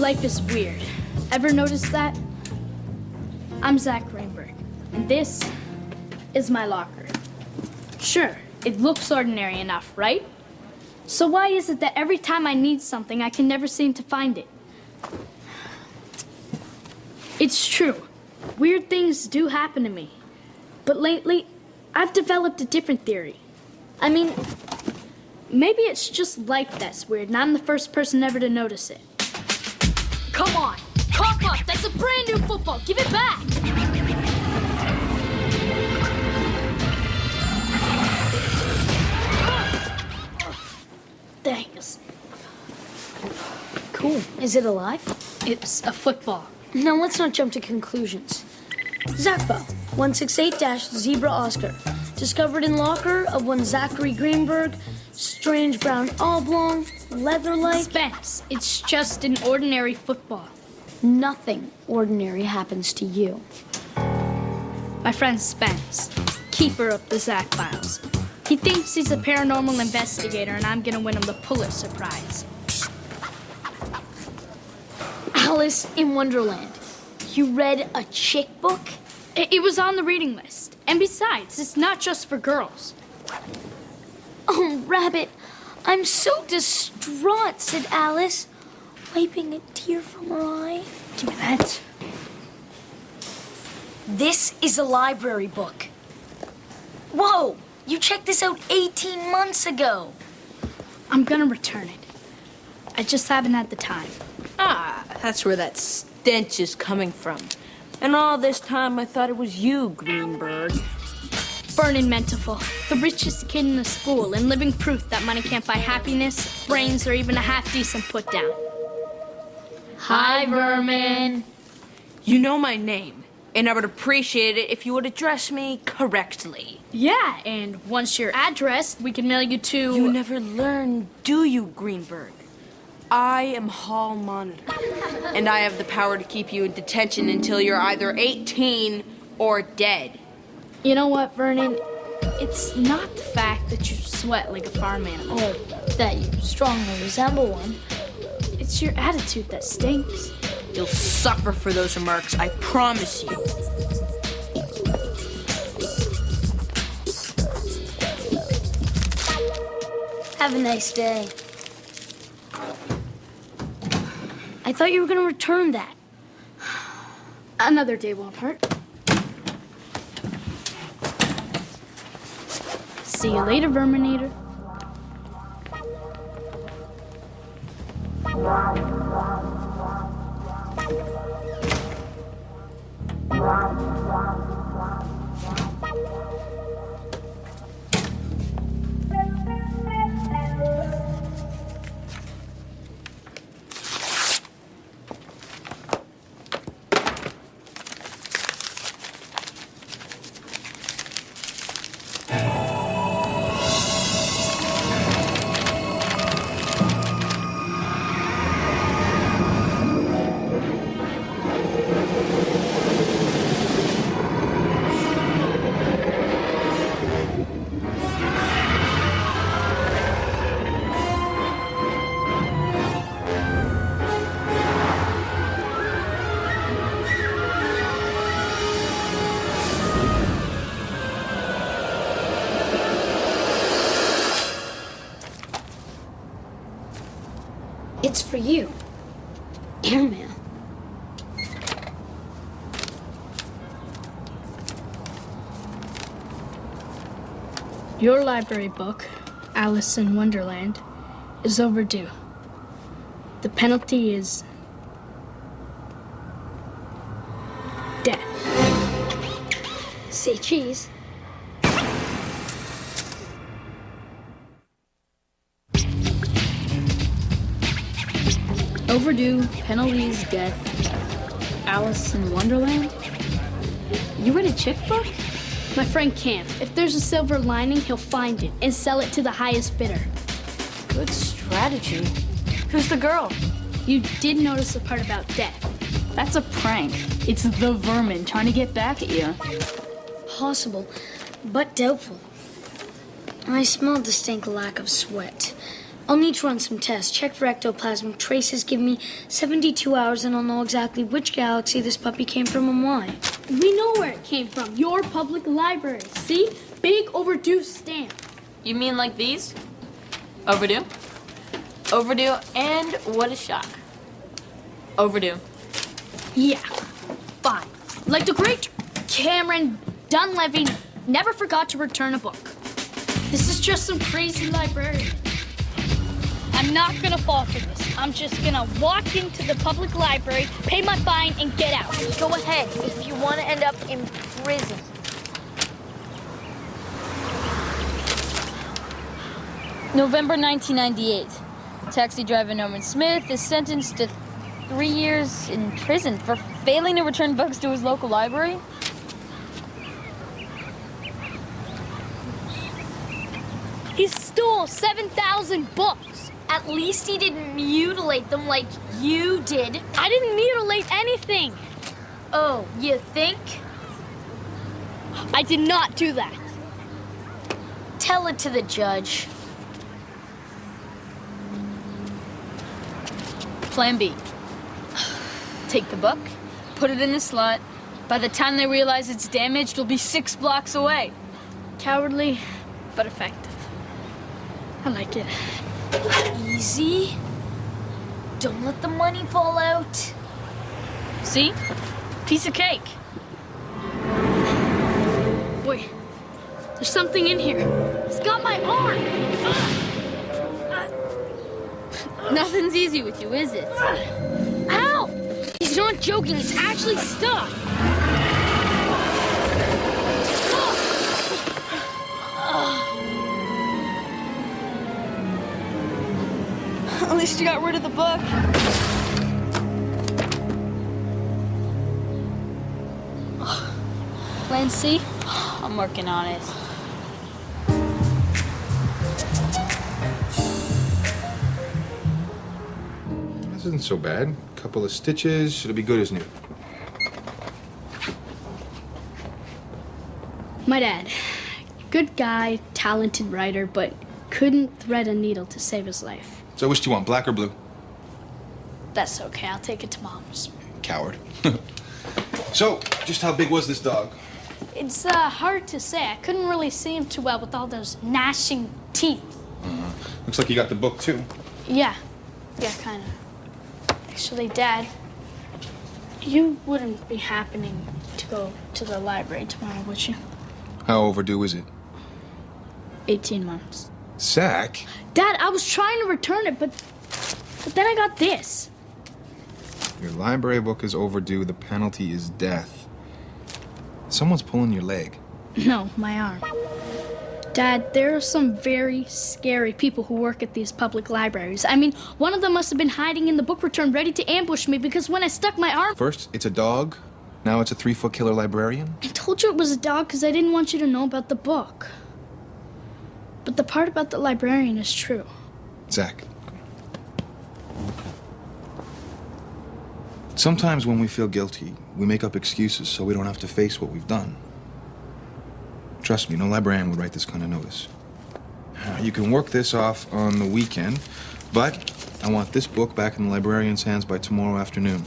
Life is weird. Ever notice that? I'm Zack and this is my locker. Sure, it looks ordinary enough, right? So why is it that every time I need something, I can never seem to find it? It's true. Weird things do happen to me. But lately, I've developed a different theory. I mean, maybe it's just life that's weird, and I'm the first person ever to notice it. Come on, cough up! That's a brand new football! Give it back! Thanks. Cool. Is it alive? It's a football. Now let's not jump to conclusions. Zackball, 168-Zebra Oscar. Discovered in locker of one Zachary Greenberg. Strange brown oblong, leather-like. Spence, it's just an ordinary football. Nothing ordinary happens to you. My friend Spence, keeper of the Zack files. He thinks he's a paranormal investigator and I'm gonna win him the Pulitzer Prize. Alice in Wonderland. You read a chick book? It was on the reading list. And besides, it's not just for girls. Oh, Rabbit, I'm so distraught, said Alice, wiping a tear from her eye. Give me that. This is a library book. Whoa, you checked this out 18 months ago. I'm gonna return it. I just haven't had the time. Ah, that's where that stench is coming from. And all this time I thought it was you, Greenberg. Vernon Mentiful, the richest kid in the school and living proof that money can't buy happiness, brains, or even a half-decent put-down. Hi, Vermin. You know my name, and I would appreciate it if you would address me correctly. Yeah, and once you're addressed, we can mail you to... You never learn, do you, Greenberg? I am hall monitor, and I have the power to keep you in detention until you're either 18 or dead. You know what, Vernon? It's not the fact that you sweat like a farm animal. Or that you strongly resemble one. It's your attitude that stinks. You'll suffer for those remarks, I promise you. Have a nice day. I thought you were going to return that. Another day won't hurt. See you later, Verminator. It's for you. Airmail. Your library book, Alice in Wonderland, is overdue. The penalty is death. Say cheese. Overdue, penalty is death. Alice in Wonderland? You read a chick book? My friend Camp. If there's a silver lining, he'll find it and sell it to the highest bidder. Good strategy. Who's the girl? You did notice the part about death. That's a prank. It's the vermin trying to get back at you. Possible, but doubtful. I smell a distinct lack of sweat. I'll need to run some tests, check for ectoplasmic traces, give me 72 hours, and I'll know exactly which galaxy this puppy came from and why. We know where it came from. Your public library. See? Big overdue stamp. You mean like these? Overdue? Overdue, and what a shock. Overdue. Yeah, fine. Like the great Cameron Dunleavy never forgot to return a book. This is just some crazy librarian. I'm not gonna fall for this. I'm just gonna walk into the public library, pay my fine, and get out. Go ahead if you want to end up in prison. November 1998. Taxi driver Norman Smith is sentenced to 3 years in prison for failing to return books to his local library. He stole 7,000 books. At least he didn't mutilate them like you did. I didn't mutilate anything. Oh, you think? I did not do that. Tell it to the judge. Plan B. Take the book, put it in the slot. By the time they realize it's damaged, it'll be 6 blocks away. Cowardly, but effective. I like it. Easy. Don't let the money fall out. See? Piece of cake. Wait, there's something in here. It's got my arm. Nothing's easy with you, is it? Ow! He's not joking. It's actually stuck. At least you got rid of the book. Plan C? I'm working on it. This isn't so bad. Couple of stitches, it'll be good as new. My dad. Good guy, talented writer, but couldn't thread a needle to save his life. So which do you want, black or blue? That's okay. I'll take it to Mom's. Coward. So, just how big was this dog? It's hard to say. I couldn't really see him too well with all those gnashing teeth. Looks like you got the book too. Yeah, kind of. Actually, Dad, you wouldn't be happening to go to the library tomorrow, would you? How overdue is it? 18 months. Zack? Dad, I was trying to return it, but then I got this. Your library book is overdue. The penalty is death. Someone's pulling your leg. No, my arm. Dad, there are some very scary people who work at these public libraries. I mean, one of them must have been hiding in the book return ready to ambush me because when I stuck my arm... First, it's a dog. Now it's a 3-foot killer librarian. I told you it was a dog because I didn't want you to know about the book. But the part about the librarian is true. Zack. Sometimes when we feel guilty, we make up excuses so we don't have to face what we've done. Trust me, no librarian would write this kind of notice. You can work this off on the weekend, but I want this book back in the librarian's hands by tomorrow afternoon.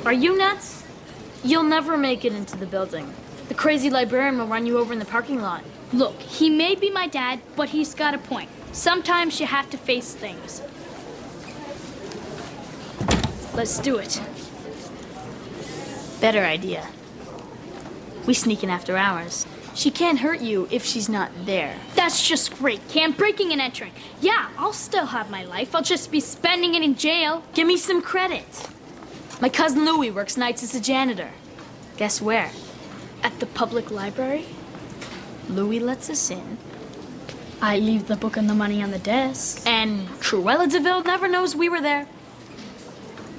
Are you nuts? You'll never make it into the building. The crazy librarian will run you over in the parking lot. Look, he may be my dad, but he's got a point. Sometimes you have to face things. Let's do it. Better idea. We sneak in after hours. She can't hurt you if she's not there. That's just great, Cam. Breaking and entering. Yeah, I'll still have my life. I'll just be spending it in jail. Give me some credit. My cousin Louie works nights as a janitor. Guess where? At the public library? Louie lets us in. I leave the book and the money on the desk. And Cruella DeVille never knows we were there.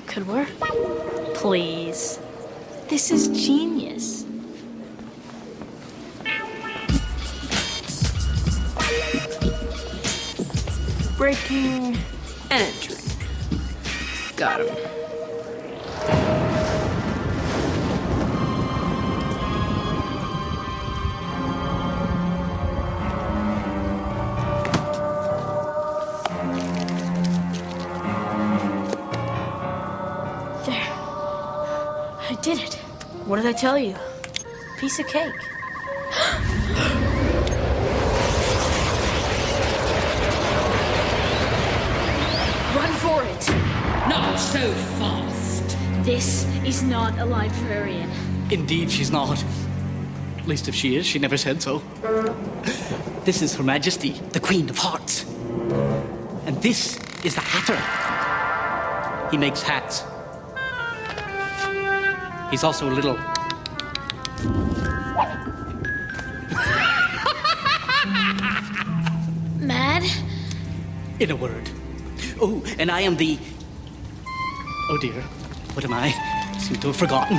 Could work. Please. This is genius. Breaking entering. Got him. There. I did it. What did I tell you? Piece of cake. Run for it! Not so fast. This is not a librarian. Indeed, she's not. At least if she is, she never said so. This is Her Majesty, the Queen of Hearts. And this is the Hatter. He makes hats. He's also a little... Mad? in a word. Oh, and I am the... Oh dear, what am I? Seem to have forgotten.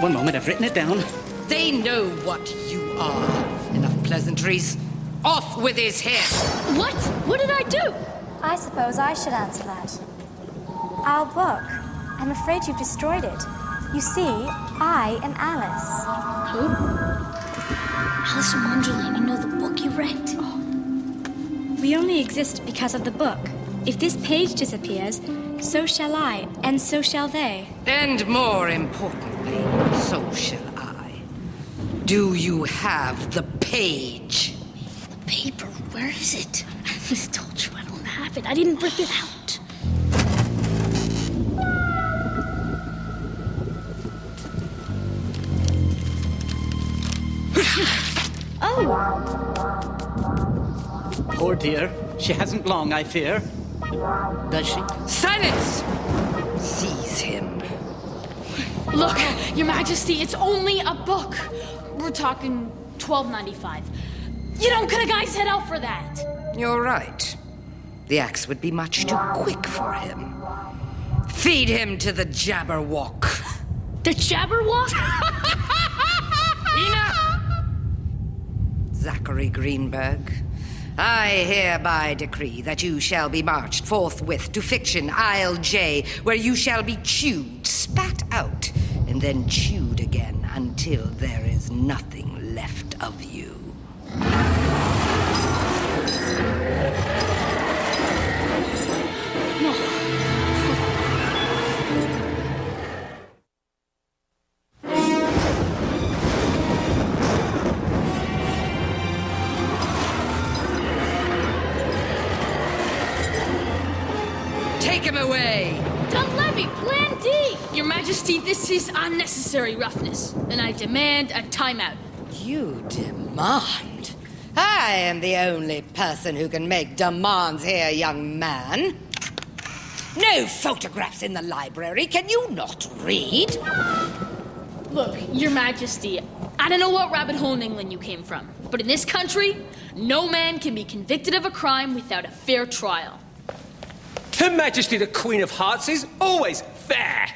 One moment, I've written it down. They know what you are. Enough pleasantries. Off with his head. What? What did I do? I suppose I should answer that. Our book. I'm afraid you've destroyed it. You see, I am Alice. Who? Alice in Wonderland, you know the book you read? We only exist because of the book. If this page disappears, so shall I, and so shall they. And more importantly, so shall I. Do you have the page? The paper, where is it? I told you I don't have it. I didn't rip it out. Poor dear. She hasn't long, I fear. Does she? Silence! Seize him. Look, Your Majesty, it's only a book. We're talking $12.95. You don't cut a guy's head off for that. You're right. The axe would be much too quick for him. Feed him to the Jabberwock. The Jabberwock? Enough! Zachary Greenberg, I hereby decree that you shall be marched forthwith to Fiction Isle J, where you shall be chewed, spat out, and then chewed again until there is nothing left of you. Take him away! Don't let me, Plan D! Your Majesty, this is unnecessary roughness, and I demand a timeout. You demand? I am the only person who can make demands here, young man. No photographs in the library. Can you not read? Look, Your Majesty, I don't know what rabbit hole in England you came from, but in this country, no man can be convicted of a crime without a fair trial. Her Majesty the Queen of Hearts is always fair.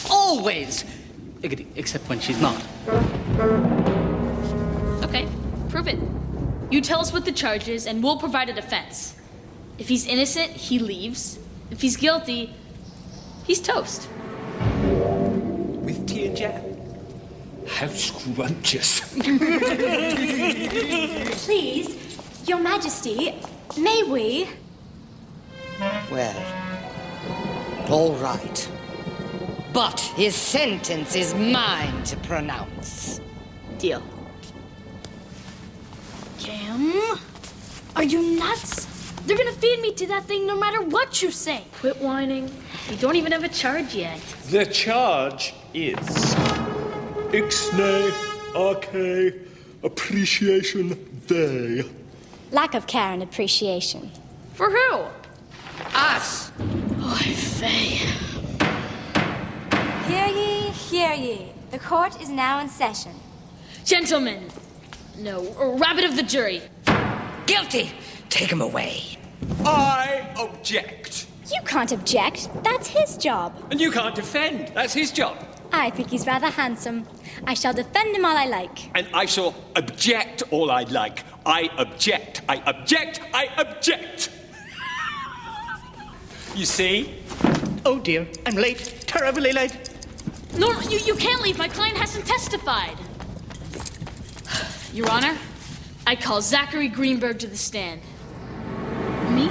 Always! Except when she's not. Okay, prove it. You tell us what the charge is, and we'll provide a defense. If he's innocent, he leaves. If he's guilty, he's toast. With tea and jam. How scrumptious. Please, Your Majesty, may we? Well, all right. But his sentence is mine to pronounce. Deal. Cam? Are you nuts? They're gonna feed me to that thing no matter what you say. Quit whining. You don't even have a charge yet. The charge is Ixnay Arche Appreciation Day. Lack of care and appreciation. For who? Us! Oy vey. Hear ye, hear ye. The court is now in session. Gentlemen. No, rabbit of the jury. Guilty! Take him away. I object. You can't object. That's his job. And you can't defend. That's his job. I think he's rather handsome. I shall defend him all I like. And I shall object all I like. I object. I object. I object. You see? Oh dear, I'm late. Terribly late. No, you can't leave. My client hasn't testified. Your Honor, I call Zachary Greenberg to the stand. Me?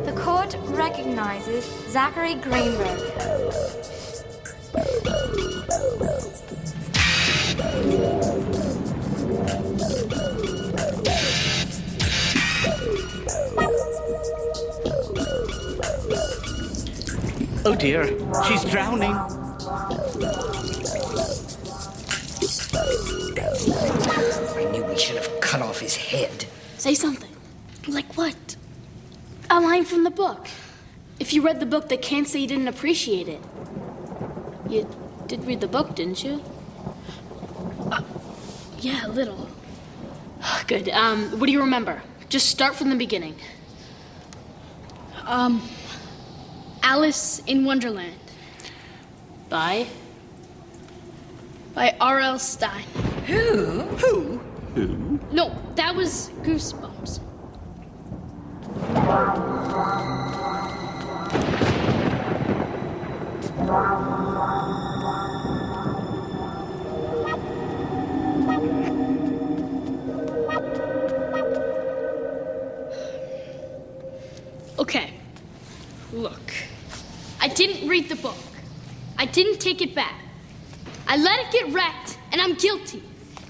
The court recognizes Zachary Greenberg. Oh dear, she's drowning. I knew we should have cut off his head. Say something. Like what? A line from the book. If you read the book, they can't say you didn't appreciate it. You did read the book, didn't you? Yeah, a little. Good. What do you remember? Just start from the beginning. Alice in Wonderland By? by R.L. Stein. Who? No, that was Goosebumps. Okay, look. I didn't read the book. I didn't take it back. I let it get wrecked, and I'm guilty.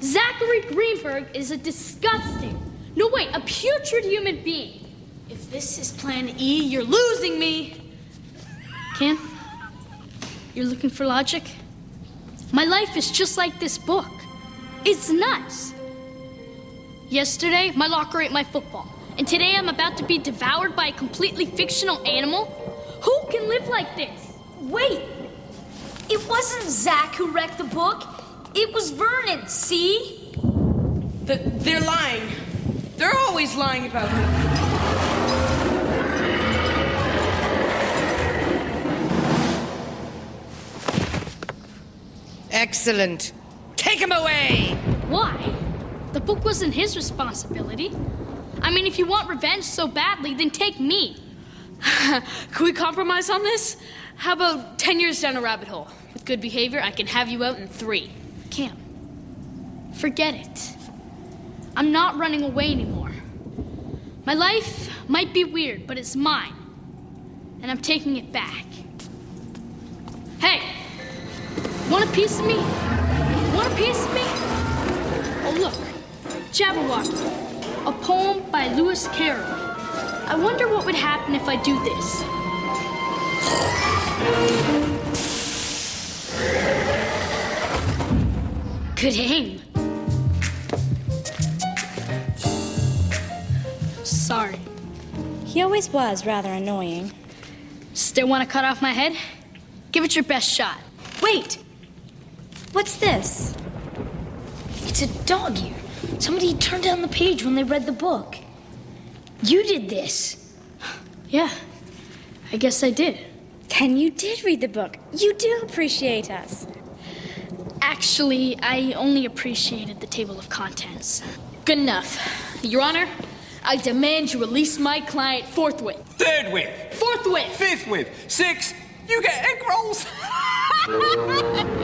Zachary Greenberg is a disgusting, no wait, a putrid human being. If this is Plan E, you're losing me. Kim, you're looking for logic? My life is just like this book. It's nuts. Yesterday, my locker ate my football. And today I'm about to be devoured by a completely fictional animal? Who can live like this? Wait! It wasn't Zack who wrecked the book. It was Vernon, see? They're lying. They're always lying about me. Excellent. Take him away! Why? The book wasn't his responsibility. I mean, if you want revenge so badly, then take me. Can we compromise on this? How about 10 years down a rabbit hole? With good behavior, I can have you out in 3. Cam, forget it. I'm not running away anymore. My life might be weird, but it's mine. And I'm taking it back. Hey, want a piece of me? Want a piece of me? Oh, look, Jabberwocky, a poem by Lewis Carroll. I wonder what would happen if I do this. Good aim. Sorry. He always was rather annoying. Still want to cut off my head? Give it your best shot. Wait! What's this? It's a dog ear. Somebody turned down the page when they read the book. You did this. Yeah, I guess I did. Ken, you did read the book. You do appreciate us. Actually, I only appreciated the table of contents. Good enough. Your Honor, I demand you release my client forthwith. Third with. Forthwith! Fifth with. 6. You get egg rolls.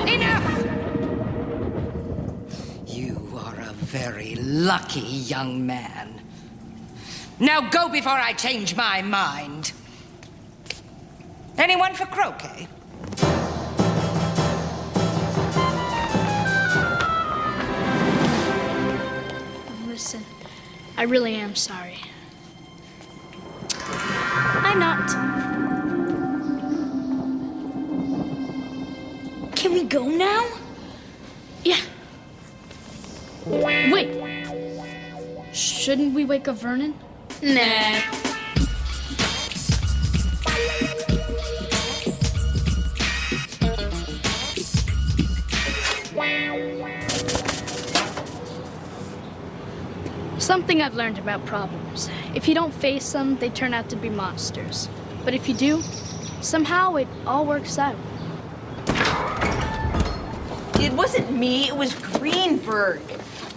Enough! You are a very lucky young man. Now go before I change my mind. Anyone for croquet? Listen, I really am sorry. I'm not. Can we go now? Yeah. Wait. Shouldn't we wake up Vernon? Nah. Something I've learned about problems. If you don't face them, they turn out to be monsters. But if you do, somehow it all works out. It wasn't me, it was Greenberg.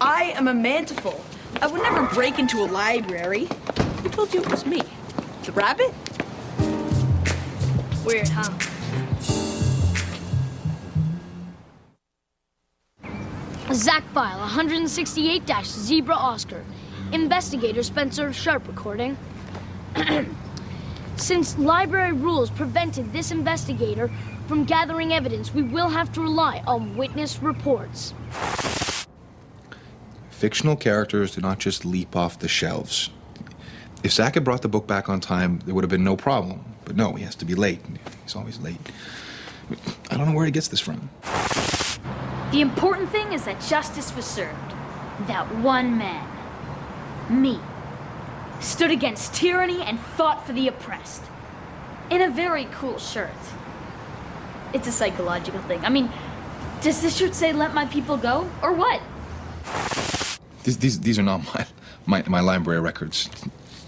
I am a mantiple. I would never break into a library. Who told you it was me? The rabbit? Weird, huh? Zack file 168-Zebra Oscar. Investigator Spencer Sharp recording. Since library rules prevented this investigator from gathering evidence, we will have to rely on witness reports. Fictional characters do not just leap off the shelves. If Zack had brought the book back on time, there would have been no problem. But no, he has to be late. He's always late. I don't know where he gets this from. The important thing is that justice was served. That one man, me, stood against tyranny and fought for the oppressed. In a very cool shirt. It's a psychological thing. I mean, does this shirt say let my people go, or what? These are not my library records.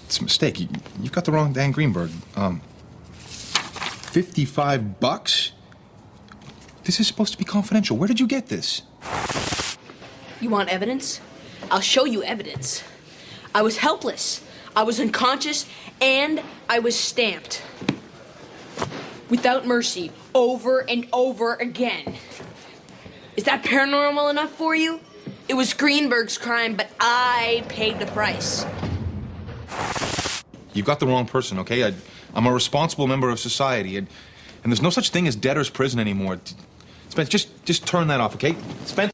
It's a mistake. You've got the wrong Dan Greenberg. $55? This is supposed to be confidential. Where did you get this? You want evidence? I'll show you evidence. I was helpless. I was unconscious, and I was stamped. Without mercy, over and over again. Is that paranormal enough for you? It was Greenberg's crime, but I paid the price. You've got the wrong person, okay? I'm a responsible member of society, and there's no such thing as debtor's prison anymore. Spence, just turn that off, okay? Spence.